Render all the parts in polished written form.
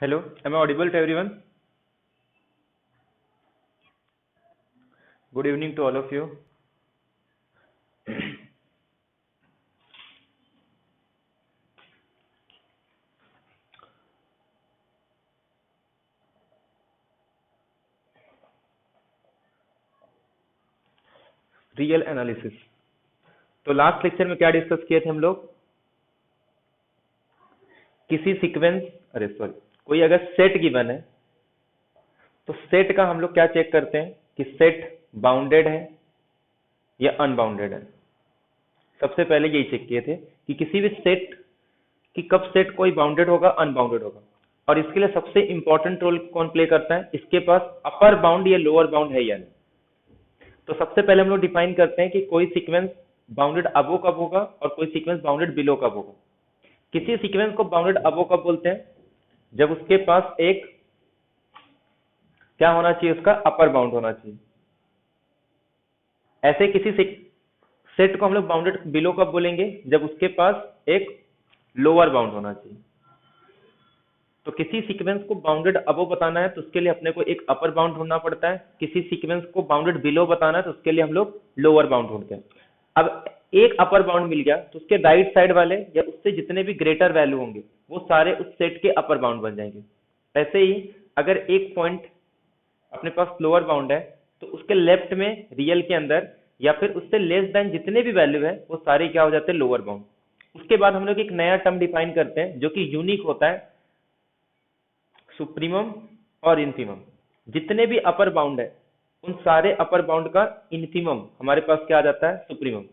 Hello, am I audible to everyone? Good evening to all of you. Real analysis. तो last lecture में क्या discuss किए थे हम लोग? किसी सीक्वेंस, अरे सॉरी, कोई अगर सेट गिवन है तो सेट का हम लोग क्या चेक करते हैं कि सेट बाउंडेड है या अनबाउंडेड है। सबसे पहले यही चेक किए थे कि किसी भी सेट कि कब सेट कोई बाउंडेड होगा, अनबाउंडेड होगा। और इसके लिए सबसे इंपॉर्टेंट रोल कौन प्ले करता है, इसके पास अपर बाउंड या लोअर बाउंड है या नहीं। तो सबसे पहले हम लोग डिफाइन करते हैं कि कोई सीक्वेंस बाउंडेड अबो कब होगा और कोई सीक्वेंस बाउंडेड बिलो कब होगा। किसी सीक्वेंस को बाउंडेड अबो कब बोलते हैं, जब उसके पास एक क्या होना चाहिए, उसका अपर बाउंड होना चाहिए। ऐसे किसी सेट को हम लोग बाउंडेड बिलो कब बोलेंगे, जब उसके पास एक लोअर बाउंड होना चाहिए। तो किसी सीक्वेंस को बाउंडेड अबो बताना है तो उसके लिए अपने को एक अपर बाउंड ढूंढना पड़ता है। किसी सीक्वेंस को बाउंडेड बिलो बताना है तो उसके लिए हम लोग लोअर बाउंड ढूंढते हैं। अब एक अपर बाउंड मिल गया तो उसके राइट साइड वाले या उससे जितने भी ग्रेटर वैल्यू होंगे वो सारे उस सेट के अपर बाउंड बन जाएंगे। ऐसे ही अगर एक पॉइंट अपने पास लोअर बाउंड है तो उसके लेफ्ट में रियल के अंदर या फिर उससे लेस देन जितने भी वैल्यू है वो सारे क्या हो जाते हैं, लोअर बाउंड। उसके बाद हम लोग एक नया टर्म डिफाइन करते हैं जो कि यूनिक होता है, सुप्रीमम और इन्फीमम। जितने भी अपर बाउंड है उन सारे अपर बाउंड का इन्फीमम हमारे पास क्या आ जाता है, सुप्रीमम।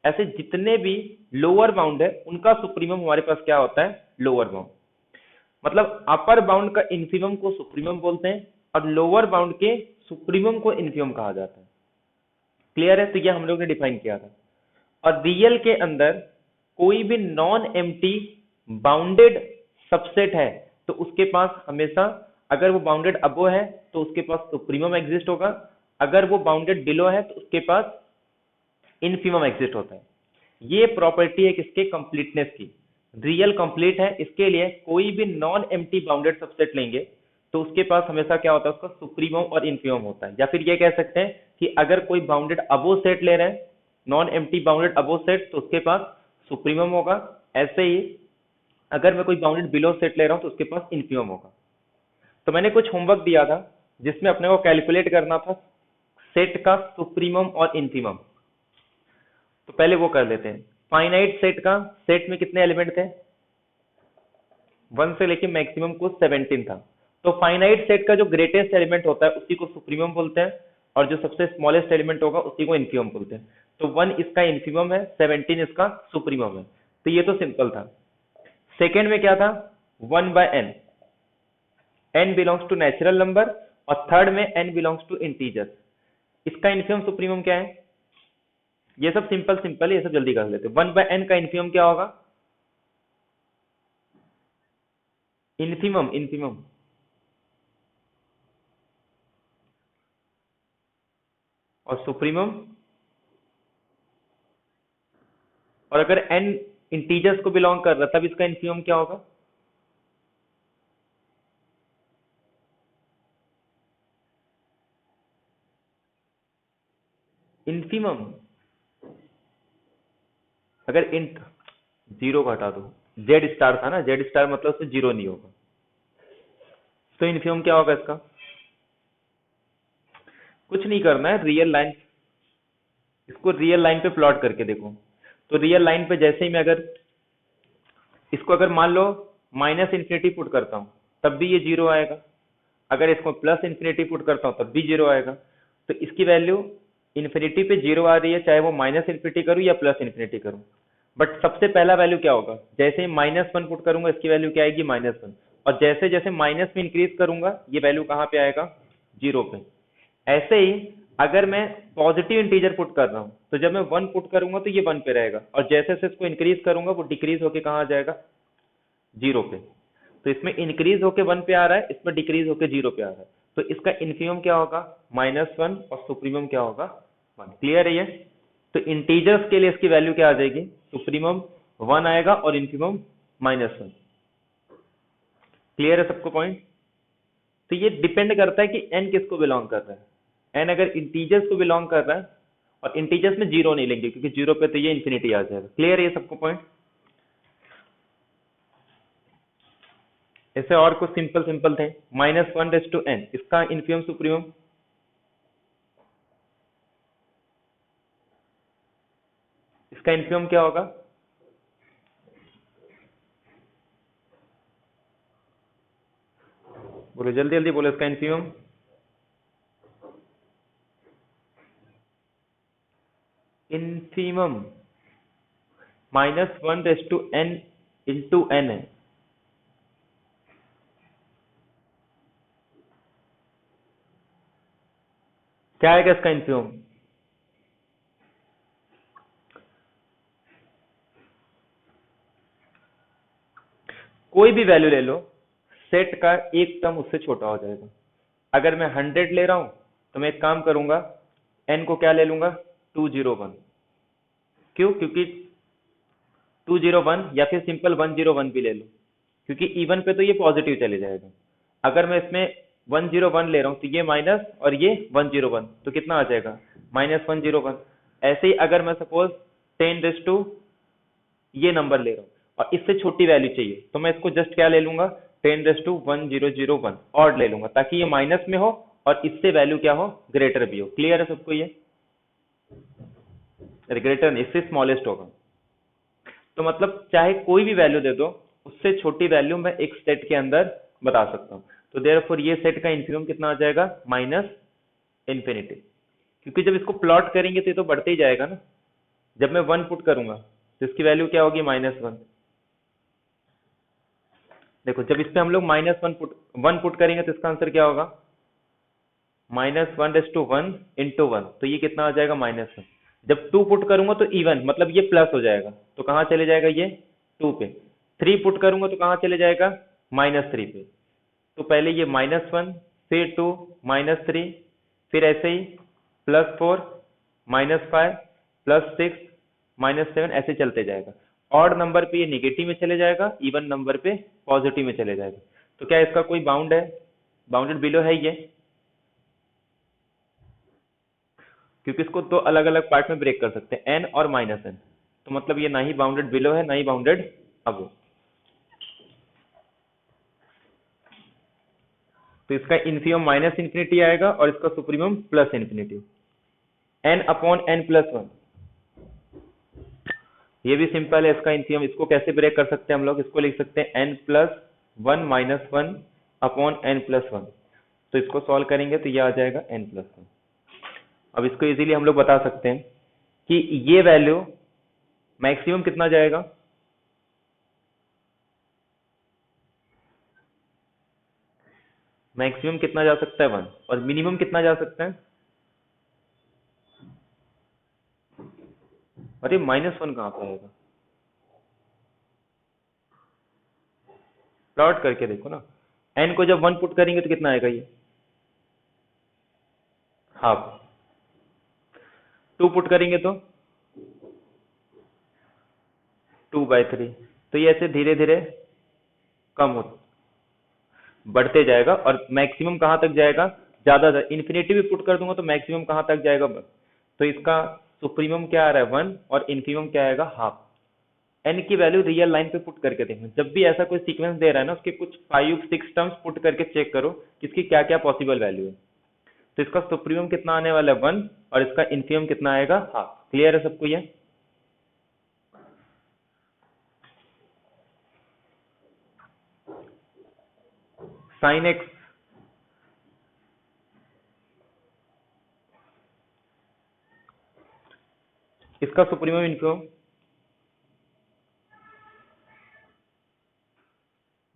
ऐसे जितने भी लोअर बाउंड है उनका सुप्रीमम हमारे पास क्या होता है, लोअर बाउंड। मतलब अपर बाउंड का इन्फीमम को सुप्रीमम बोलते हैं और लोअर बाउंड के सुप्रीमम को इन्फीमम कहा जाता है। क्लियर है? तो ये हम लोग ने डिफाइन किया था। और रियल के अंदर कोई भी नॉन एम्प्टी बाउंडेड सबसेट है तो उसके पास हमेशा, अगर वो बाउंडेड अबो है तो उसके पास सुप्रीमम एग्जिस्ट होगा, अगर वो बाउंडेड बिलो है तो उसके पास इनफीमम एग्जिस्ट होता है। ये प्रॉपर्टी है किसके, कंप्लीटनेस की। रियल कंप्लीट है, इसके लिए कोई भी नॉन एम्प्टी बाउंडेड सबसेट लेंगे तो उसके पास हमेशा क्या होता है, उसका सुप्रीमम और इनफीमम होता है। या फिर ये कह सकते हैं कि अगर कोई बाउंडेड अबो सेट ले रहे हैं, नॉन एम्प्टी बाउंडेड अबो सेट, तो उसके पास सुप्रीमम होगा। ऐसे ही अगर मैं कोई बाउंडेड बिलो सेट ले रहा हूं तो उसके पास इनफीमम होगा। तो मैंने कुछ होमवर्क दिया था जिसमें अपने को कैलकुलेट करना था सेट का सुप्रीमम और इनफीमम। तो पहले वो कर लेते हैं। फाइनाइट सेट का, सेट में कितने एलिमेंट थे, 1 से लेके मैक्सिमम को 17 था। तो फाइनाइट सेट का जो ग्रेटेस्ट एलिमेंट होता है उसी को सुप्रीमम बोलते हैं और जो सबसे स्मॉलेस्ट एलिमेंट होगा उसी को इनफीमम बोलते हैं। तो 1 इसका इनफीमम है, 17 इसका सुप्रीमम है। तो ये तो सिंपल था। सेकेंड में क्या था, 1/n, n belongs to natural number. और थर्ड में n बिलोंग्स टू इंटीजर। इसका इनफीमम सुप्रीमम क्या है, ये सब सिंपल सिंपल है, ये सब जल्दी कर लेते हैं। 1/n का इनफीमम क्या होगा, इनफीमम इनफीमम और सुप्रीमम। और अगर n इंटीजर्स को बिलोंग कर रहा है तब इसका इनफीमम क्या होगा, इनफीमम। अगर इंट, जीरो को हटा दो, जेड स्टार था ना, जेड स्टार मतलब उससे जीरो नहीं होगा, तो इनफीमम क्या होगा इसका। कुछ नहीं करना है, रियल लाइन, इसको रियल लाइन पे प्लॉट करके देखो। तो रियल लाइन पे जैसे ही मैं अगर इसको अगर मान लो माइनस इन्फिनिटी पुट करता हूं तब भी ये जीरो आएगा, अगर इसको प्लस इन्फिनिटी पुट करता हूं तब भी जीरो आएगा। तो इसकी वैल्यू इन्फिनिटी पे जीरो आ रही है, चाहे वो माइनस इन्फिनिटी करूं या प्लस इन्फिनिटी करूं। बट सबसे पहला वैल्यू क्या होगा, जैसे ही -1 पुट करूंगा इसकी वैल्यू क्या आएगी, -1। और जैसे जैसे माइनस में इंक्रीज करूंगा ये वैल्यू कहां पे आएगा, जीरो पे। ऐसे ही अगर मैं पॉजिटिव इंटीजर पुट कर रहा हूं तो जब मैं 1 पुट करूंगा तो ये 1 पे रहेगा, और जैसे जैसे इसको इंक्रीज करूंगा वो डिक्रीज होके कहां आ जाएगा, जीरो पे। तो इसमें इंक्रीज होके 1 पे आ रहा है, इसमें डिक्रीज होके जीरो पे आ रहा है। तो इसका इनफीमम क्या होगा, -1, और सुप्रीमम क्या होगा, 1। क्लियर है ये? तो इंटीजर्स के लिए इसकी वैल्यू क्या आ जाएगी, सुप्रीमम 1 आएगा और इनफीमम -1। क्लियर है सबको पॉइंट? तो ये डिपेंड करता है कि n किसको बिलोंग कर रहा है। n अगर इंटीजर्स को बिलोंग कर रहा है, और इंटीजर्स में जीरो नहीं लेंगे क्योंकि जीरो पे तो ये इन्फिनिटी आ जाएगा। क्लियर है ये सबको पॉइंट? ऐसे और कुछ सिंपल सिंपल थे। -1n इसका इन्फिमम सुप्रीमम, इसका इन्फिमम क्या होगा? बोलो जल्दी जल्दी बोलो, इसका infimum. Infimum -1n into n है। क्या आएगा इसका इन्फिमम? कोई भी वैल्यू ले लो, सेट का एक टर्म उससे छोटा हो जाएगा। अगर मैं 100 ले रहा हूं तो मैं एक काम करूंगा, n को क्या ले लूंगा? 201। क्यों? क्योंकि 201 या फिर सिंपल 101 भी ले लो, क्योंकि इवन पे तो ये पॉजिटिव चले जाएगा। अगर मैं इसमें 101 ले रहा हूं तो ये माइनस और ये 101, तो कितना आ जाएगा? -101। ऐसे ही अगर मैं सपोज 10 ये नंबर ले रहा हूँ और इससे छोटी वैल्यू चाहिए, तो मैं इसको जस्ट क्या ले लूंगा? 10⁻1001 ऑड ले लूंगा, ताकि ये माइनस में हो और इससे वैल्यू क्या हो? ग्रेटर भी हो। क्लियर है सबको ये? ग्रेटर नहीं, इससे स्मॉलेस्ट होगा। तो मतलब चाहे कोई भी वैल्यू दे दो, उससे छोटी वैल्यू मैं एक सेट के अंदर बता सकता हूँ। तो देयरफॉर ये सेट का इन्फिमम कितना आ जाएगा? -इन्फिनिटी। क्योंकि जब इसको प्लॉट करेंगे तो ये तो बढ़ते ही जाएगा ना। जब मैं 1 पुट करूंगा तो इसकी वैल्यू क्या होगी? -1। देखो जब इस पे हम लोग -1 पुट करेंगे तो इसका आंसर क्या होगा? -1:1 इंटू 1, तो ये कितना आ जाएगा? -1। जब 2 पुट करूंगा तो इवन, मतलब ये प्लस हो जाएगा, तो कहाँ चले जाएगा? ये 2 पे। 3 पुट करूंगा तो कहाँ चले जाएगा? -3 पे। तो पहले ये -1, फिर 2, -3, फिर ऐसे ही +4, -5, +6, -7, ऐसे चलते जाएगा। ऑड नंबर पे ये निगेटिव में चले जाएगा, इवन नंबर पे पॉजिटिव में चले जाएगा। तो क्या इसका कोई बाउंड है? बाउंडेड बिलो है ये, क्योंकि इसको दो अलग अलग पार्ट में ब्रेक कर सकते हैं, n और -n। तो मतलब ये ना ही बाउंडेड बिलो है, ना ही बाउंडेड अबो। तो इसका इन्फिमम -इन्फिनिटी आएगा और इसका सुप्रीमम +इन्फिनिटी। n/n+1, ये भी सिंपल है इसका इन्फिमम। इसको कैसे ब्रेक कर सकते हैं हम लोग? इसको लिख सकते हैं n+1 -1 n+1। तो इसको सॉल्व करेंगे तो ये आ जाएगा n+1। अब इसको इजीली हम लोग बता सकते हैं कि ये वैल्यू मैक्सिमम कितना जाएगा? मैक्सिमम कितना जा सकता है? 1। और मिनिमम कितना जा सकता है? अरे -1 कहाँ पे आएगा? प्लॉट करके देखो ना। n को जब 1 पुट करेंगे तो कितना आएगा? ये हाफ। 2 पुट करेंगे तो 2/3। तो ये ऐसे धीरे धीरे कम हो बढ़ते जाएगा, और मैक्सिमम कहाँ तक जाएगा? ज्यादा इन्फिनिटी भी पुट कर दूंगा तो मैक्सिमम कहाँ तक जाएगा? तो इसका सुप्रीमम क्या आ रहा है? 1, और इन्फिमम क्या आएगा? हाफ। n की वैल्यू रियल लाइन पे पुट करके देखना। जब भी ऐसा कोई सीक्वेंस दे रहा है ना, उसके कुछ 5-6 टर्म्स पुट करके चेक करो कि इसकी क्या क्या पॉसिबल वैल्यू है। तो इसका सुप्रीमम कितना आने वाला है? 1, और इसका इन्फिमम कितना आएगा? हाफ। क्लियर है सबको ये? sin x इसका सुप्रीमम इन्फिमम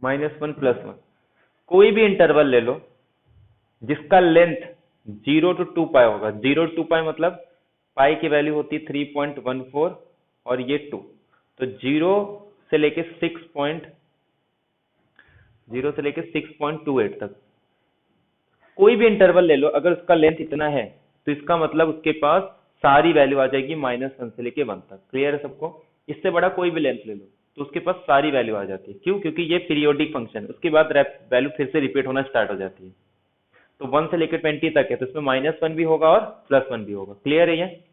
-1+1। कोई भी इंटरवल ले लो जिसका लेंथ 0 to 2π होगा। 0 to 2π मतलब पाई की वैल्यू होती है 3.14 और ये 2। तो 0 से लेके 6.28 तक कोई भी इंटरवल ले लो, अगर उसका लेंथ इतना है तो इसका मतलब उसके पास सारी वैल्यू आ जाएगी -1 से लेके 1 तक। क्लियर है सबको? इससे बड़ा कोई भी लेंथ ले लो। तो उसके पास सारी वैल्यू आ जाती है। क्यों? क्योंकि ये पीरियोडिक फंक्शन, उसके बाद वैल्यू फिर से रिपीट होना स्टार्ट हो जाती है। तो 1 से लेकर 20 तक है, तो इसमें -1 भी होगा और +1 भी होगा। क्लियर है ये?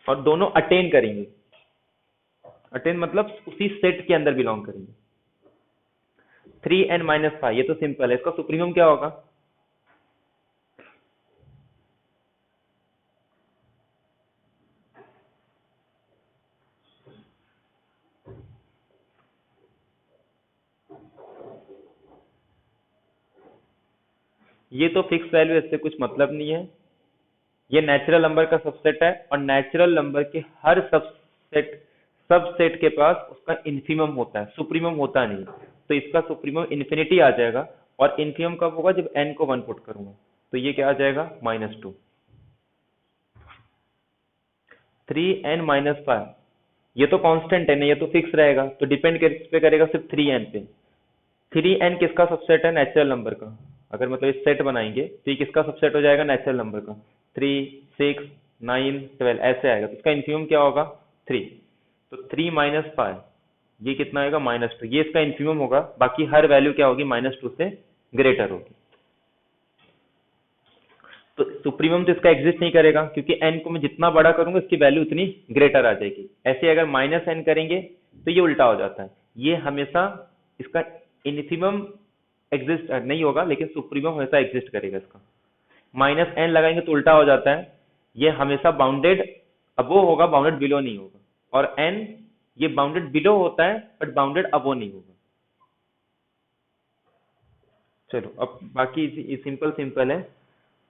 और दोनों अटेन करेंगे। अटेन मतलब उसी सेट के अंदर बिलोंग करेंगे। 3n-5, ये तो सिंपल है, इसका सुप्रीमम क्या होगा? ये तो फिक्स वैल्यू, इससे कुछ मतलब नहीं है। ये नेचुरल नंबर का सबसेट है, और नेचुरल नंबर के हर सबसेट के पास उसका इन्फिमम होता है, सुप्रीमम होता नहीं। तो इसका सुप्रीमम इन्फिनिटी आ जाएगा, और इन्फिमम कब होगा? जब n को 1 पुट करूंगा। तो ये क्या आ जाएगा? -2। 3n-5, ये तो कांस्टेंट है ना, ये तो फिक्स रहेगा, तो डिपेंड किस पे करेगा? सिर्फ 3n पे। 3n किसका सबसेट है? नेचुरल नंबर का। अगर मतलब इस सेट बनाएंगे तो ये किसका सबसेट हो जाएगा? नेचुरल नंबर का। 3, 6, 9, 12 ऐसे आएगा, तो इसका इन्फिमम क्या होगा? 3। तो 3-5, ये कितना आएगा? -2। ये इसका इन्फिमम होगा, बाकी हर वैल्यू क्या होगी? -2 से ग्रेटर होगी। तो सुप्रीमम तो इसका एग्जिस्ट नहीं करेगा, क्योंकि n को मैं जितना बड़ा करूंगा इसकी वैल्यू उतनी ग्रेटर आ जाएगी। ऐसे अगर -n करेंगे तो ये उल्टा हो जाता है, ये हमेशा इसका इन्फिमम एग्जिस्ट नहीं होगा, लेकिन सुप्रीमम हमेशा एग्जिस्ट करेगा इसका। -n लगाएंगे तो उल्टा हो जाता है, ये हमेशा बाउंडेड अबो होगा, बाउंडेड बिलो नहीं होगा। और n ये बाउंडेड बिलो होता है, बट बाउंडेड अबो नहीं होगा। चलो अब बाकी सिंपल सिंपल है,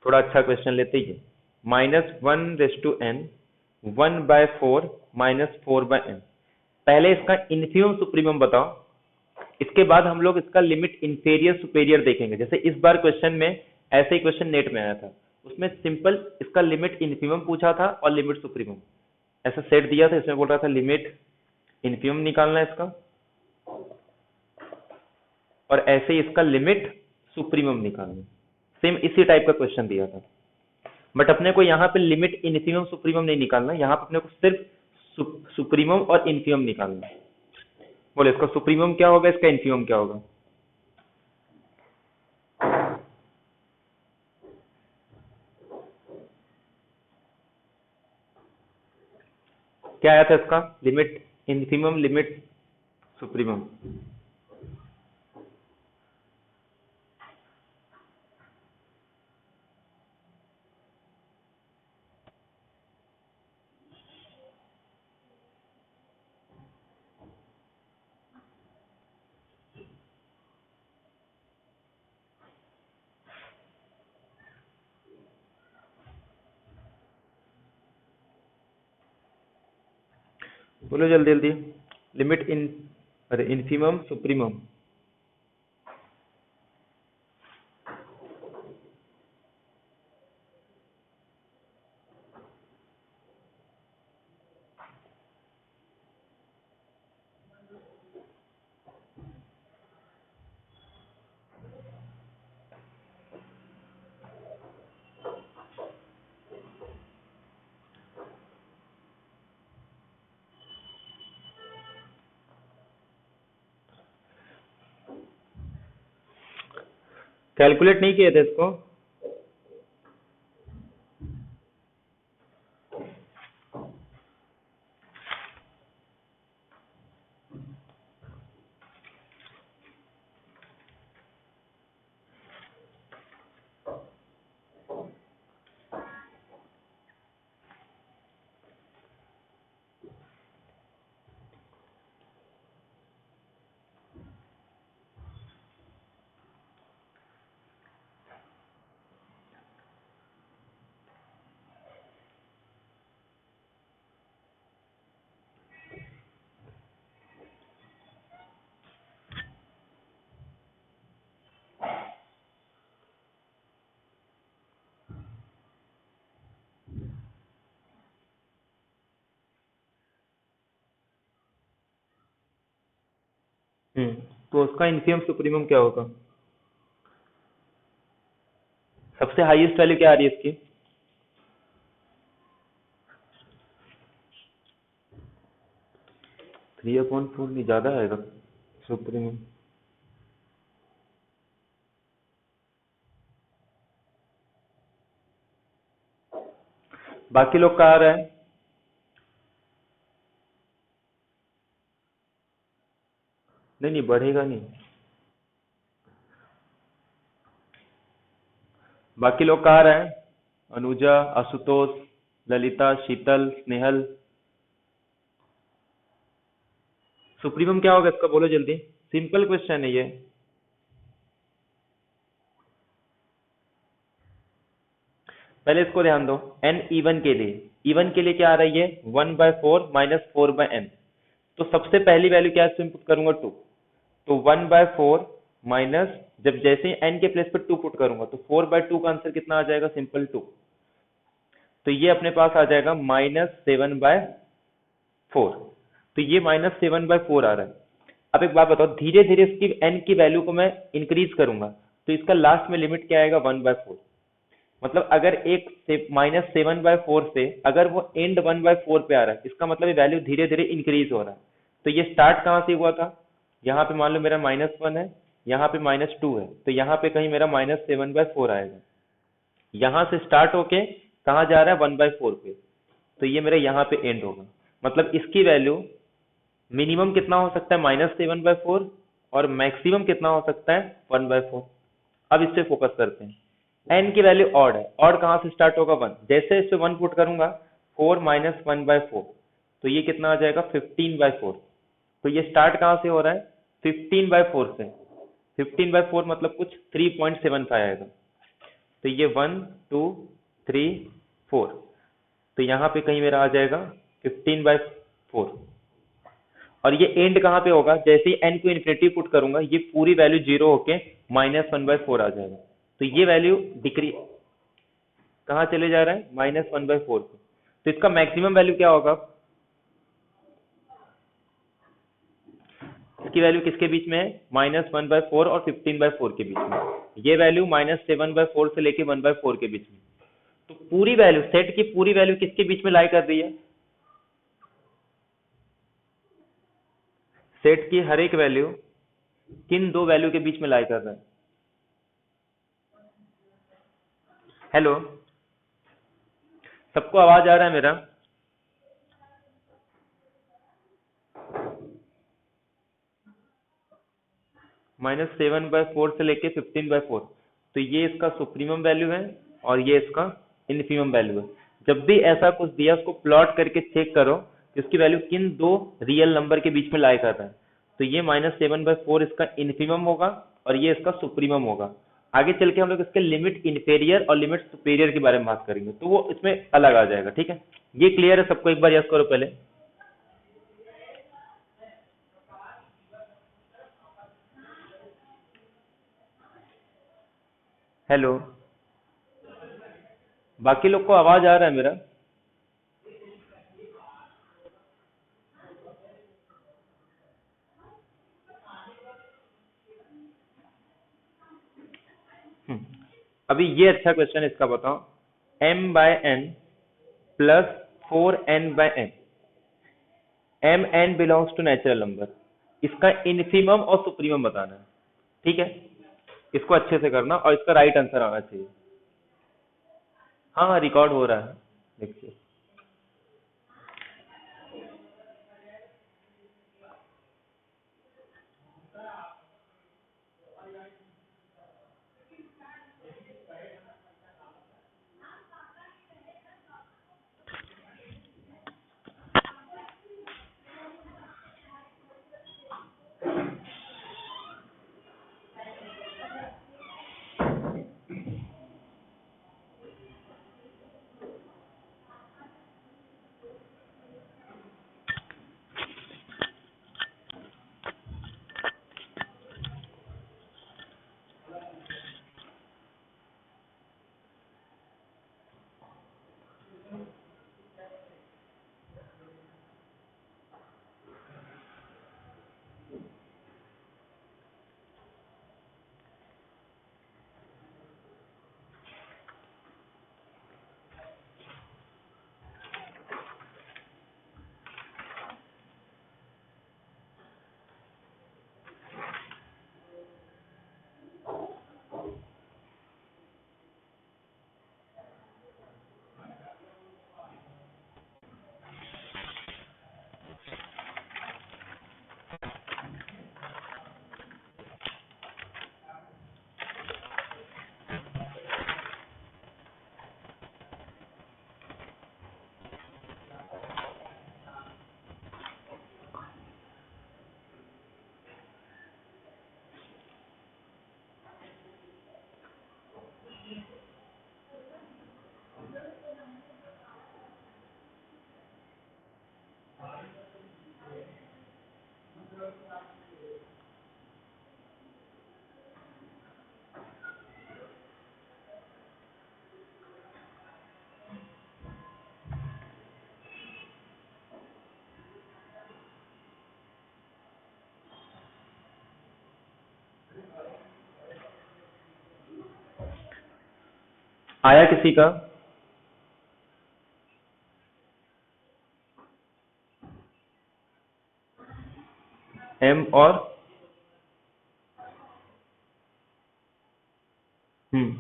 थोड़ा अच्छा क्वेश्चन लेते ही है। -1/n 1/4 -4/n। पहले इसका इन्फिमम सुप्रीमम बताओ, इसके बाद हम लोग इसका लिमिट इंफेरियर सुपेरियर देखेंगे। जैसे इस बार क्वेश्चन में ऐसे ही क्वेश्चन नेट में आया था, उसमें सिंपल इसका लिमिट इन्फिमम पूछा था और लिमिट सुप्रीमम ऐसा सेट दिया था। इसमें बोल रहा था लिमिट इन्फिमम निकालना है इसका, और ऐसे ही इसका लिमिट सुप्रीमम निकालना। सेम इसी टाइप का क्वेश्चन दिया था, बट अपने को यहाँ पे लिमिट इन्फिमम सुप्रीमम नहीं निकालना, यहाँ पे अपने को सिर्फ सुप्रीमम और इन्फिमम निकालना है। बोले इसका सुप्रीमम क्या होगा, इसका इन्फिमम क्या होगा? क्या आया था इसका? Limit infimum, limit supremum. बोलो जल्दी जल्दी। लिमिट इन, अरे इन्फिमम सुप्रीमम। कैलकुलेट नहीं किए थे इसको? तो उसका इन्फिमम सुप्रीमम क्या होगा? सबसे हाईएस्ट वैल्यू क्या आ रही है इसकी? 3/4 नहीं, ज़्यादा आएगा सुप्रीमम। बाकी लोग कहाँ आ रहे हैं? नहीं नहीं, बढ़ेगा नहीं। बाकी लोग कहाँ आ रहे हैं? अनुजा, आशुतोष, ललिता, शीतल, स्नेहल। सुप्रीमम क्या होगा इसका, बोलो जल्दी। सिंपल क्वेश्चन है ये। पहले इसको ध्यान दो। एन इवन के लिए, इवन के लिए क्या आ रही है? 1/4 माइनस 4/n। तो सबसे पहली वैल्यू क्या है, इनपुट करूंगा 2। तो 1/4 माइनस, जब जैसे ही n के प्लेस पर 2 पुट करूंगा तो 4/2 का आंसर कितना आ जाएगा? सिंपल 2। तो ये अपने पास आ जाएगा -7/4। तो ये -7/4 आ रहा है। अब एक बात बताओ, धीरे धीरे इसकी n की वैल्यू को मैं इंक्रीज करूंगा तो इसका लास्ट में लिमिट क्या आएगा? 1/4। मतलब अगर एक से -7/4 से अगर वो एंड 1/4 पे आ रहा है, इसका मतलब ये वैल्यू धीरे धीरे इंक्रीज हो रहा है। तो ये स्टार्ट कहाँ से हुआ था? यहाँ पे मान लो मेरा -1 है, यहाँ पे -2 है, तो यहाँ पे कहीं मेरा -7/4 आएगा। यहाँ से स्टार्ट होके कहाँ जा रहा है? 1/4 पे। तो ये मेरा यहाँ पे एंड होगा। मतलब इसकी वैल्यू मिनिमम कितना हो सकता है? -7/4। और मैक्सिमम कितना हो सकता है? 1/4। अब इससे फोकस करते हैं। एन की वैल्यू ऑड है, ऑड कहाँ से स्टार्ट होगा? 1। जैसे इस पे 1 पुट करूंगा, 4 माइनस 1/4, तो ये कितना आ जाएगा? 15/4। तो ये स्टार्ट कहाँ से हो रहा है? 15/4 से। 15/4 मतलब कुछ 3.75 आएगा। तो ये 1 2 3 4, तो यहाँ पे कहीं मेरा आ जाएगा 15/4। और ये एंड कहाँ पे होगा? जैसे ही एन को इन्फिनिटी पुट करूंगा, ये पूरी वैल्यू 0 होके -1/4 आ जाएगा। तो ये वैल्यू डिक्रीज कहाँ चले जा रहा है? -1/4 पे। तो इसका मैक्सिमम वैल्यू क्या होगा? इसकी वैल्यू किसके बीच में है? -1/4 और 15/4 के बीच में। ये वैल्यू -7/4 से लेके 1/4 के बीच में। तो पूरी वैल्यू, सेट की पूरी वैल्यू किसके बीच में लाई कर रही है? सेट की हर एक वैल्यू किन दो वैल्यू के बीच में लाई कर रहा है? हेलो, सबको आवाज आ रहा है मेरा? -7/4 से लेके 15/4। तो ये इसका सुप्रीमम वैल्यू है और ये इसका इन्फीमम वैल्यू है। जब भी ऐसा कुछ दिया, उसको प्लॉट करके चेक करो कि इसकी वैल्यू किन दो रियल नंबर के बीच में लाई कर रहा है। तो ये -7/4 इसका इन्फीमम होगा और ये इसका सुप्रीमम होगा। आगे चल के हम लोग इसके लिमिट इन्फेरियर और लिमिट सुपेरियर के बारे में बात करेंगे, तो वो इसमें अलग आ जाएगा। ठीक है, ये क्लियर है सबको? एक बार यस करो पहले। हेलो, बाकी लोग को आवाज आ रहा है मेरा? अभी ये अच्छा क्वेश्चन है, इसका बताओ। m/n plus 4n/n, mn belongs to natural number. इसका इन्फीमम और सुप्रीमम बताना है। ठीक है, इसको अच्छे से करना और इसका राइट आंसर आना चाहिए। हाँ हाँ, रिकॉर्ड हो रहा है, देखिए। आया किसी का? एम और हम्म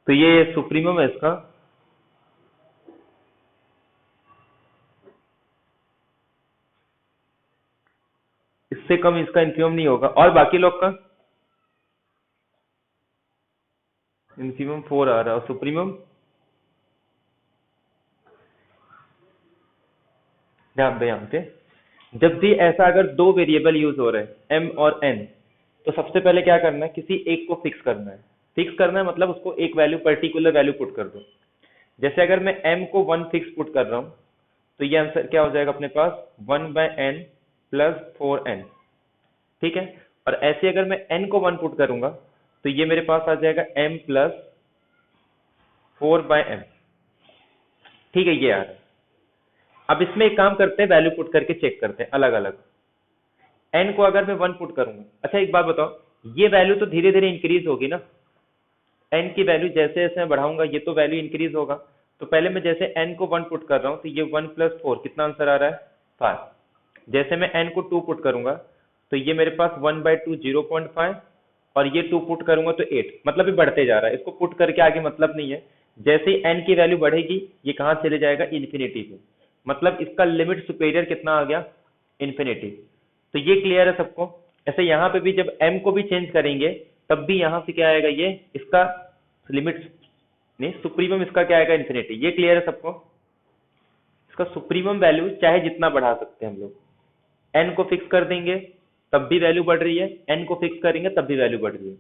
तो ये सुप्रीमम है इसका। इससे कम इसका इन्फीमम नहीं होगा। और बाकी लोग का इन्फीमम 4 आ रहा है और सुप्रीमम। ध्यान दे यहाँ पे, जब भी ऐसा अगर दो वेरिएबल यूज हो रहे हैं एम और एन, तो सबसे पहले क्या करना है, किसी एक को फिक्स करना है। फिक्स करना है मतलब उसको एक वैल्यू, पर्टिकुलर वैल्यू पुट कर दो। जैसे अगर मैं m को 1 फिक्स पुट कर रहा हूँ, तो ये आंसर क्या हो जाएगा अपने पास, 1/n प्लस 4n। ठीक है। और ऐसे अगर मैं n को 1 पुट करूंगा, तो ये मेरे पास आ जाएगा m प्लस 4/m। ठीक है, ये आ रहा है। अब इसमें एक काम करते हैं, वैल्यू पुट करके चेक करते हैं अलग अलग। n को अगर मैं 1 पुट करूंगा, अच्छा एक बात बताओ, ये वैल्यू तो धीरे धीरे इंक्रीज होगी ना। n की वैल्यू जैसे जैसे मैं बढ़ाऊंगा, ये तो वैल्यू इंक्रीज होगा। तो पहले मैं जैसे n को 1 पुट कर रहा हूं, तो ये 1 प्लस 4 कितना आंसर आ रहा है, 5। जैसे मैं n को 2 पुट करूंगा, तो ये मेरे पास 1/2 0.5, और ये 2 पुट करूंगा तो 8। मतलब ये बढ़ते जा रहा है, इसको पुट करके आगे मतलब नहीं है। जैसे ही n की वैल्यू बढ़ेगी, ये कहां चले जाएगा, इन्फिनिटी पे। मतलब इसका लिमिट सुपेरियर कितना आ गया, इन्फिनिटी। तो ये क्लियर है सबको। ऐसे यहाँ पे भी जब m को भी चेंज करेंगे, तब भी यहाँ से क्या आएगा, ये इसका लिमिट नहीं, सुप्रीमम इसका क्या आएगा, इन्फिनिटी। ये क्लियर है सबको। इसका सुप्रीमम वैल्यू चाहे जितना बढ़ा सकते हैं हम लोग। n को फिक्स कर देंगे तब भी वैल्यू बढ़ रही है, n को फिक्स करेंगे तब भी वैल्यू बढ़ रही है।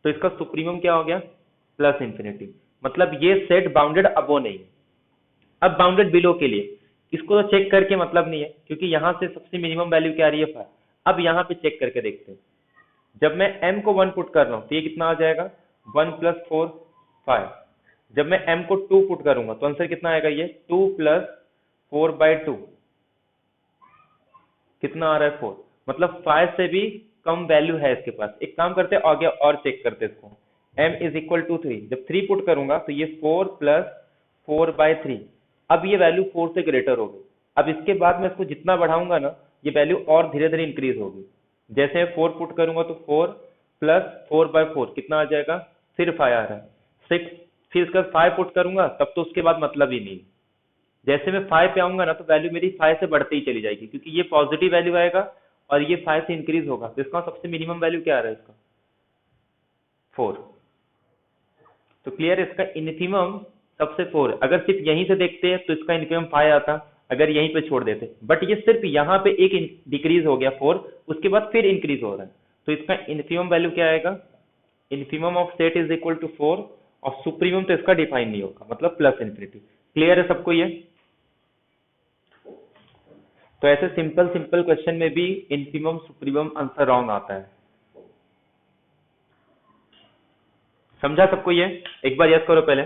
तो इसका सुप्रीमम क्या हो गया, प्लस इन्फिनिटी। मतलब ये सेट बाउंडेड अबो नहीं है। अब बाउंडेड बिलो के लिए इसको तो चेक करके मतलब नहीं है, क्योंकि यहां से सबसे मिनिमम वैल्यू क्या आ रही है, 5। अब यहाँ पे चेक करके देखते हैं। जब मैं m को 1 पुट कर रहा हूं, तो ये कितना आ जाएगा, 1 प्लस 4 5। जब मैं m को 2 पुट करूंगा, तो आंसर कितना आएगा, ये 2 प्लस 4/2 कितना आ रहा है, 4। मतलब 5 से भी कम वैल्यू है इसके पास। एक काम करते हैं आगे और चेक करते हैं इसको। m इज इक्वल टू 3, जब 3 पुट करूंगा, तो ये 4 प्लस 4/3। अब ये वैल्यू 4 से ग्रेटर होगी। अब इसके बाद मैं इसको जितना बढ़ाऊंगा ना, ये वैल्यू और धीरे धीरे इंक्रीज होगी। जैसे मैं 4 पुट करूंगा, तो 4 प्लस 4/4 कितना आ जाएगा, फिर 5 आ रहा है, 6। फिर इसका 5 पुट करूंगा, तब तो उसके बाद मतलब ही नहीं। जैसे मैं 5 पे आऊंगा ना, तो वैल्यू मेरी 5 से बढ़ती ही चली जाएगी, क्योंकि ये पॉजिटिव वैल्यू आएगा और ये 5 से इंक्रीज होगा। तो इसका सबसे मिनिमम वैल्यू क्या आ रहा है, इसका 4। तो क्लियर है, इसका इन्फीमम सबसे 4। अगर सिर्फ यहीं से देखते हैं तो इसका इन्फीमम 5 आता, अगर यहीं पे छोड़ देते। बट ये सिर्फ यहाँ पे एक डिक्रीज हो गया 4, उसके बाद फिर इंक्रीज हो रहा है। तो इसका इन्फीमम वैल्यू क्या आएगा, infimum of set is equal to 4, और सुप्रीमम तो इसका डिफाइन नहीं होगा, मतलब प्लस इन्फिनिटी। क्लियर है सबको ये। तो ऐसे सिंपल सिंपल क्वेश्चन में भी इन्फीमम सुप्रीमम आंसर रॉन्ग आता है। समझा सबको ये, एक बार यस करो पहले।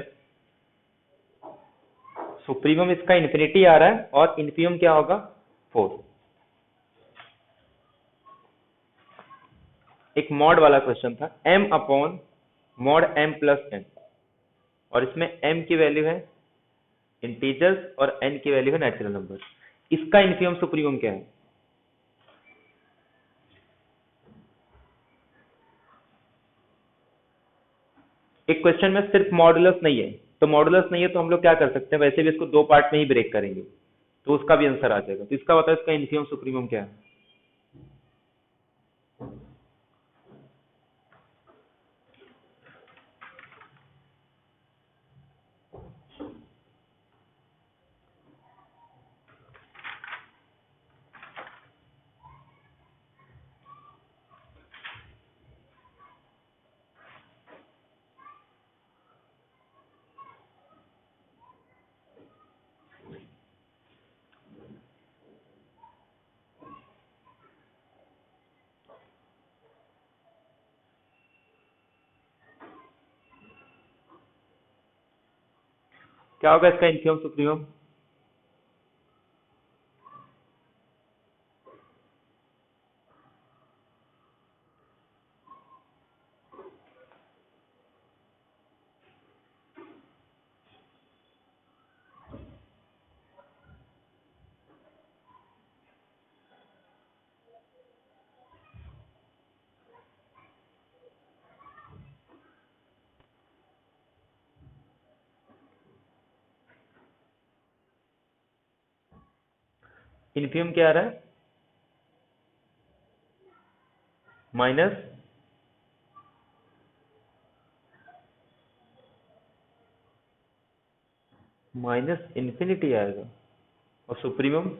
सुप्रीमम इसका इन्फिनिटी आ रहा है और इन्फीमम क्या होगा, 4। एक मॉड वाला क्वेश्चन था, m upon mod m plus n, और इसमें m की वैल्यू है इंटीजर्स और n की वैल्यू है नेचुरल नंबर। इसका इन्फीमम सुप्रीमम क्या है, एक क्वेश्चन में सिर्फ मॉडुलस नहीं है। तो मॉडुलस नहीं है तो हम लोग क्या कर सकते हैं, वैसे भी इसको दो पार्ट में ही ब्रेक करेंगे, तो उसका भी आंसर आ जाएगा। तो इसका बताओ, इसका इन्फीमम सुप्रीमम क्या है। क्या होगा इसका इन्फीमम सुप्रीमम, इन्फीमम क्या आ रहा है, माइनस इन्फिनिटी आएगा, और सुप्रीमम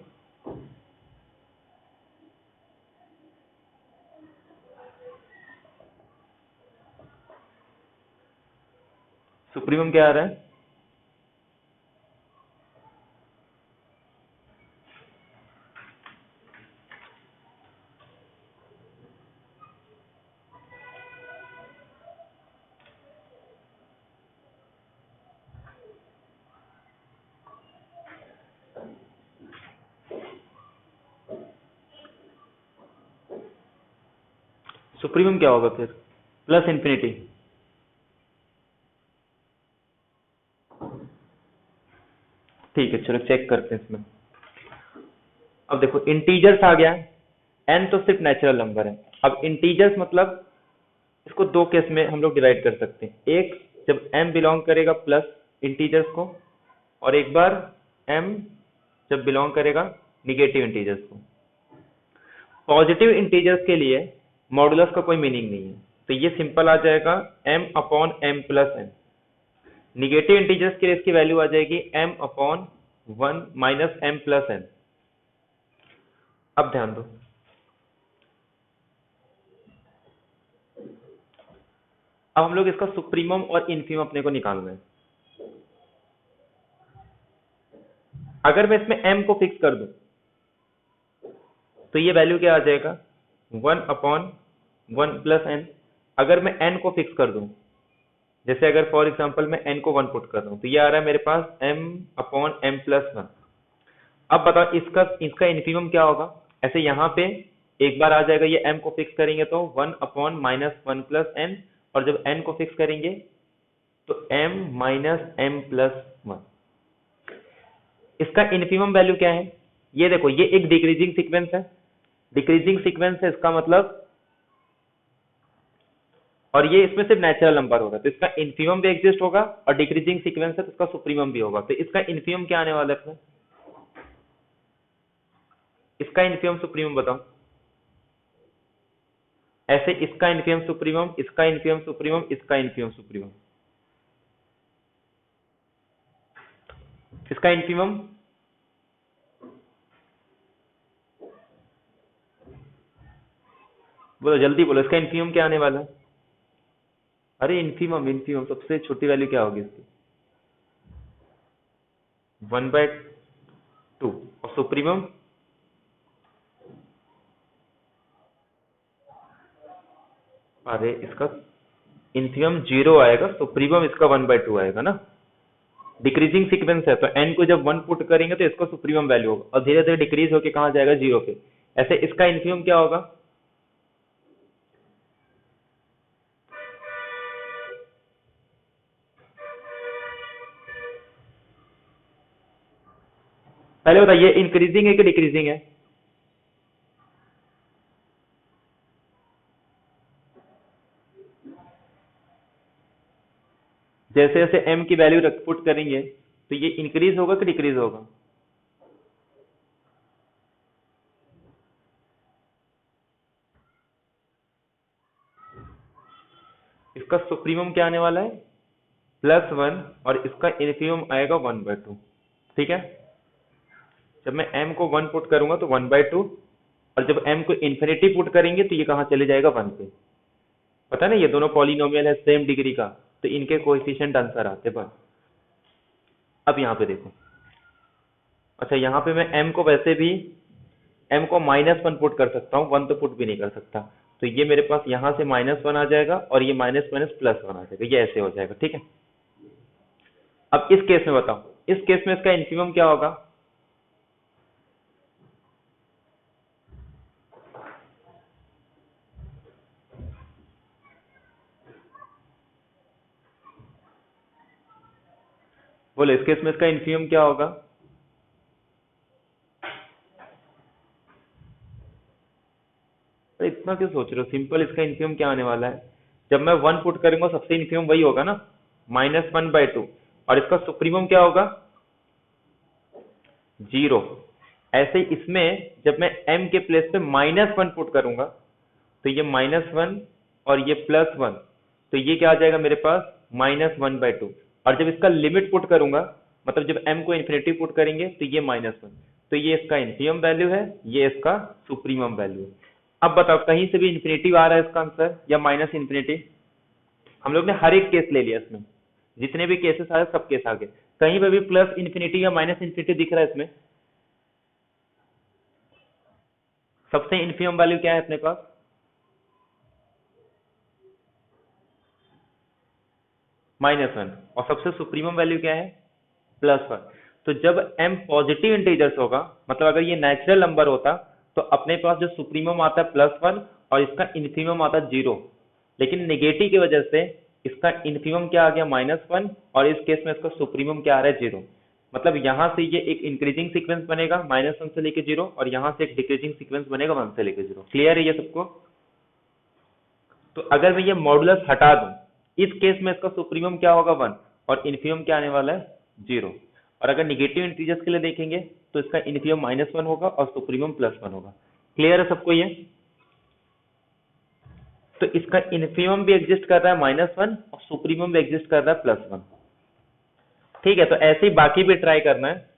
क्या आ रहा है, सुप्रीमम क्या होगा फिर, प्लस इन्फिनिटी। ठीक है, चलो चेक करते हैं इसमें। अब देखो इंटीजर्स आ गया, एन तो सिर्फ नेचुरल नंबर है। अब इंटीजर्स मतलब इसको दो केस में हम लोग डिवाइड कर सकते हैं, एक जब m बिलोंग करेगा प्लस इंटीजर्स को, और एक बार m जब बिलोंग करेगा निगेटिव इंटीजर्स को। पॉजिटिव इंटीजर्स के लिए मॉडुलस का कोई मीनिंग नहीं है, तो ये सिंपल आ जाएगा m upon m plus n। Negative integers के लिए इसकी वैल्यू आ जाएगी m upon 1 minus m plus n। अब ध्यान दो, अब हम लोग इसका सुप्रीमम और इन्फीमम अपने को निकालना है। अगर मैं इसमें m को फिक्स कर दूं तो ये वैल्यू क्या आ जाएगा, 1 अपॉन 1 प्लस n। अगर मैं n को फिक्स कर दूं, जैसे अगर फॉर एग्जांपल मैं n को 1 पुट कर रहा हूं, तो ये आ रहा है मेरे पास m अपॉन m प्लस 1। अब बताओ इसका इन्फीमम क्या होगा। ऐसे यहाँ पे एक बार आ जाएगा, ये m को फिक्स करेंगे तो 1 अपॉन माइनस 1 प्लस n, और जब n को फिक्स करेंगे तो m माइनस m प्लस 1। इसका इन्फीमम वैल्यू क्या है, ये देखो, ये एक डिक्रीजिंग सीक्वेंस है, डिक्रीजिंग सीक्वेंस है इसका मतलब, और ये इसमें सिर्फ नेचुरल नंबर होगा, तो इसका इन्फीमम भी एग्जिस्ट होगा, और डिक्रीजिंग सीक्वेंस है तो इसका सुप्रीमम भी होगा। तो इसका इन्फीमम क्या आने वाला है इसमें, इसका इन्फीमम सुप्रीमम बताओ। ऐसे इसका इन्फीमम सुप्रीमम, इसका इन्फीमम सुप्रीमम, इसका इन्फीमम सुप्रीमम, इसका इन्फीमम बोलो, जल्दी बोलो, इसका इन्फीमम क्या आने वाला है। अरे इन्फीमम सबसे छोटी वैल्यू क्या होगी इसकी, 1/2, और सुप्रीमम अरे इसका इन्फीमम 0 आएगा, सुप्रीमम इसका 1/2 आएगा ना। डिक्रीजिंग सीक्वेंस है तो n को जब 1 पुट करेंगे तो इसका सुप्रीमम वैल्यू होगा, और धीरे धीरे डिक्रीज होके कहाँ जाएगा, 0 पे। ऐसे इसका इन्फीमम क्या होगा, पहले बताइए इंक्रीजिंग है कि डिक्रीजिंग है। जैसे जैसे m की वैल्यू पुट करेंगे तो ये इंक्रीज होगा कि डिक्रीज होगा, इसका सुप्रीमम क्या आने वाला है, +1, और इसका इन्फीमम आएगा 1/2। ठीक है, जब मैं m को 1 पुट करूंगा तो 1/2, और जब m को इन्फिनिटी पुट करेंगे तो ये कहाँ चले जाएगा, 1 पे। पता ना, ये दोनों पॉलिनोमियल है सेम डिग्री का, तो इनके कोएफिशिएंट आंसर आते पर। अब यहाँ पे देखो, अच्छा यहाँ पे मैं m को वैसे भी m को -1 पुट कर सकता हूँ, 1 तो पुट भी नहीं कर सकता, तो ये मेरे पास यहाँ से -1 आ जाएगा, और ये माइनस माइनस +1 आ जाएगा, ये ऐसे हो जाएगा। ठीक है, अब इस केस में बताओ, इस केस में इसका इन्फीमम क्या होगा, बोलो, इस केस में इसका इन्फीमम क्या होगा। अरे इतना क्यों सोच रहे हो, सिंपल, इसका इन्फीमम क्या आने वाला है, जब मैं 1 पुट करूंगा सबसे इन्फीमम वही होगा ना, -1/2, और इसका सुप्रीमम क्या होगा, 0। ऐसे ही इसमें जब मैं m के प्लेस पे -1 पुट करूंगा तो ये -1 और ये +1, तो ये क्या आ जाएगा मेरे पास -1/2। और जब इसका लिमिट पुट करूंगा, मतलब जब m को इन्फिनिटी पुट करेंगे तो ये -1, तो ये इसका इन्फीमम वैल्यू है, ये इसका सुप्रीमम वैल्यू है। अब बताओ कहीं से भी इन्फिनिटी आ रहा है इसका आंसर या माइनस इन्फिनिटी? हम लोग ने हर एक केस ले लिया, इसमें जितने भी केसेस आए सब केस आ गए, कहीं पर भी प्लस इन्फिनिटी या माइनस इन्फिनिटी दिख रहा है इसमें? सबसे इन्फीमम वैल्यू क्या है अपने पास? -1। और सबसे सुप्रीमम वैल्यू क्या है? +1। तो जब m पॉजिटिव इंटीजर्स होगा, मतलब अगर ये नेचुरल नंबर होता तो अपने पास जो सुप्रीमम आता है +1 और इसका इन्फीमम आता है 0, लेकिन नेगेटिव की वजह से इसका इन्फीमम क्या आ गया -1 और इस केस में इसका सुप्रीमम क्या आ रहा है 0। मतलब यहां से ये एक इंक्रीजिंग सीक्वेंस बनेगा -1 से लेके 0, और यहां से एक डिक्रीजिंग सीक्वेंस बनेगा 1 से लेके 0। क्लियर है ये सबको? तो अगर मैं ये मॉडुलस हटा दूं, इस केस में इसका सुप्रीमम क्या होगा 1 और इन्फीमम क्या आने वाला है 0। और अगर निगेटिव इंटीजर्स के लिए देखेंगे तो इसका इन्फीमम -1 होगा और सुप्रीमम +1 होगा। क्लियर है सबको ये? तो इसका इन्फीमम भी एग्जिस्ट कर रहा है -1 और सुप्रीमम भी एग्जिस्ट कर रहा है +1। ठीक है, तो ऐसे ही बाकी भी ट्राई करना है।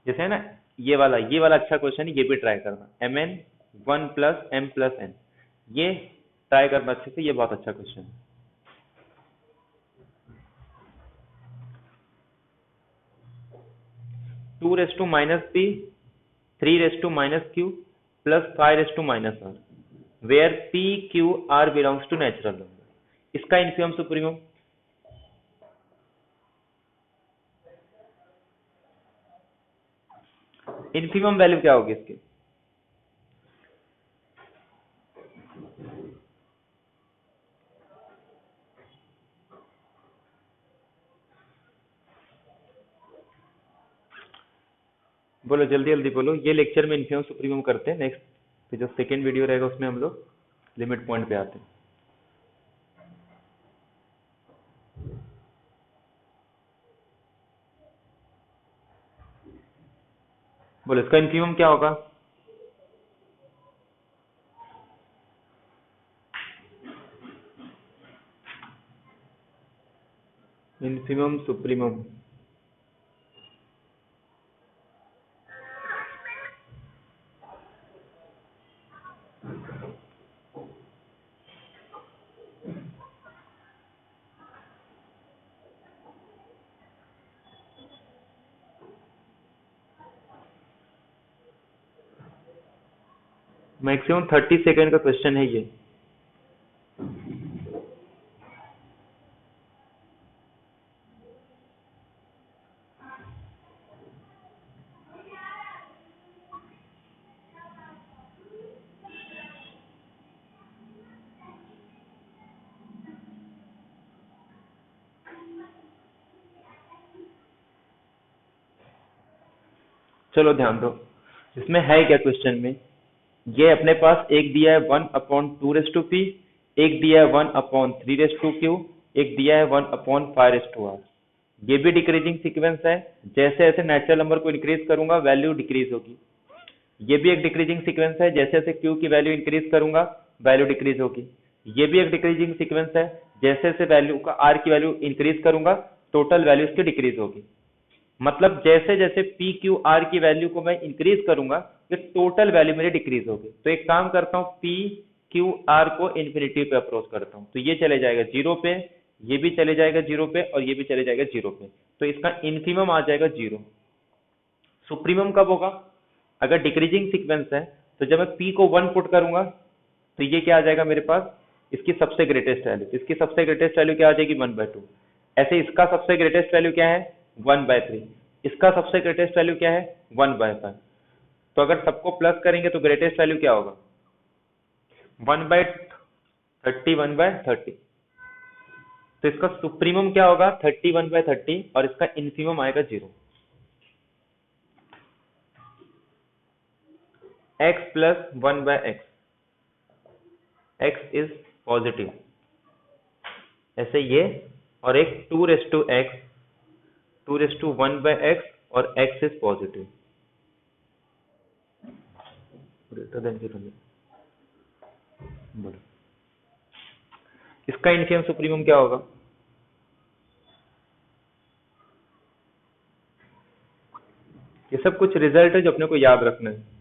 जैसे है ना ये वाला अच्छा क्वेश्चन है, ये भी ट्राई करना। mn 1 + m + n, ये ट्राई करना अच्छे से, ये बहुत अच्छा क्वेश्चन है। 2⁻p 3⁻q + 5⁻r, where p q r belongs to natural number। इसका इन्फीमम सुप्रीमम? इन्फीमम वैल्यू क्या होगी इसकी? बोलो जल्दी जल्दी बोलो, ये लेक्चर में इन्फीमम सुप्रीमम करते हैं, नेक्स्ट तो जो सेकेंड वीडियो रहेगा उसमें हम लोग लिमिट पॉइंट पे आते हैं। बोलो इसका इन्फीमम क्या होगा? इन्फीमम सुप्रीमम मैक्सिमम 30 सेकेंड का क्वेश्चन है ये। चलो ध्यान दो, इसमें है क्या क्वेश्चन में? ये अपने पास एक दिया है 1/2p, एक दिया है 1/3q, एक दिया है 1/5r। ये भी डिक्रीजिंग सीक्वेंस है, जैसे जैसे नेचुरल नंबर को इंक्रीज करूंगा वैल्यू डिक्रीज होगी। ये भी एक डिक्रीजिंग सीक्वेंस है, जैसे जैसे q की वैल्यू इंक्रीज करूंगा वैल्यू डिक्रीज होगी। ये भी एक डिक्रीजिंग सीक्वेंस है, जैसे जैसे वैल्यू का r की वैल्यू इंक्रीज करूंगा टोटल वैल्यू इसकी डिक्रीज होगी। मतलब जैसे जैसे पी क्यू आर की वैल्यू को मैं इंक्रीज करूंगा ये टोटल वैल्यू मेरी डिक्रीज होगी। तो एक काम करता हूँ, पी क्यू आर को इन्फिनिटी पे अप्रोच करता हूँ, तो ये चले जाएगा 0 पे, ये भी चले जाएगा 0 पे और ये भी चले जाएगा 0 पे, तो इसका इन्फीमम आ जाएगा 0। सुप्रीमम कब होगा? अगर डिक्रीजिंग सीक्वेंस है तो जब मैं p को 1 पुट करूंगा तो ये क्या आ जाएगा मेरे पास, इसकी सबसे ग्रेटेस्ट वैल्यू। इसकी सबसे ग्रेटेस्ट वैल्यू क्या आ जाएगी 1/2। ऐसे इसका सबसे ग्रेटेस्ट वैल्यू क्या है 1/3। इसका सबसे ग्रेटेस्ट वैल्यू क्या है 1/5। तो अगर सबको प्लस करेंगे तो ग्रेटेस्ट वैल्यू क्या होगा 1/30 1/30। तो इसका सुप्रीमम क्या होगा 31/30 और इसका इन्फीमम आएगा 0। x plus 1/x, x is positive, ऐसे ये, और एक 2⁻x 2⁻1/x और x is positive. Greater than 0 नहीं, बड़ा। इसका इन्फिनिमम सुप्रीमम क्या होगा? ये सब कुछ रिजल्ट है जो अपने को याद रखना है।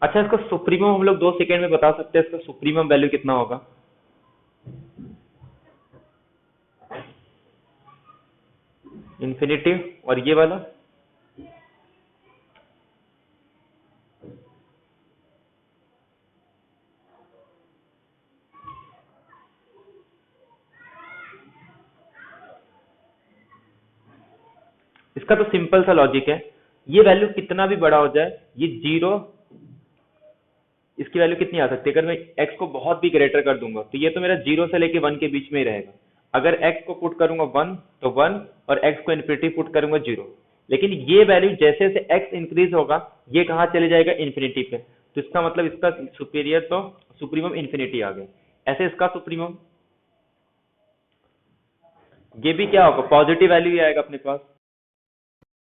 अच्छा, इसका सुप्रीमम हम लोग 2 सेकेंड में बता सकते हैं, इसका सुप्रीमम वैल्यू कितना होगा? इन्फिनिटी और ये वाला इसका तो सिंपल सा लॉजिक है, ये वैल्यू कितना भी बड़ा हो जाए, ये 0, इसकी वैल्यू कितनी आ सकती है? अगर मैं x को बहुत भी ग्रेटर कर दूंगा तो ये तो मेरा 0 से लेके 1 के बीच में ही रहेगा। अगर x को पुट करूंगा 1 तो 1, और x को इन्फिनिटी पुट करूंगा 0। लेकिन ये वैल्यू जैसे जैसे x इंक्रीज होगा, ये कहाँ चले जाएगा? इन्फिनिटी पे। तो इसका मतलब इसका सुपीरियर तो सुप्रीमम इन्फिनिटी आ गया। ऐसे इसका सुप्रीमम, ये भी क्या होगा? पॉजिटिव वैल्यू ही आएगा अपने पास।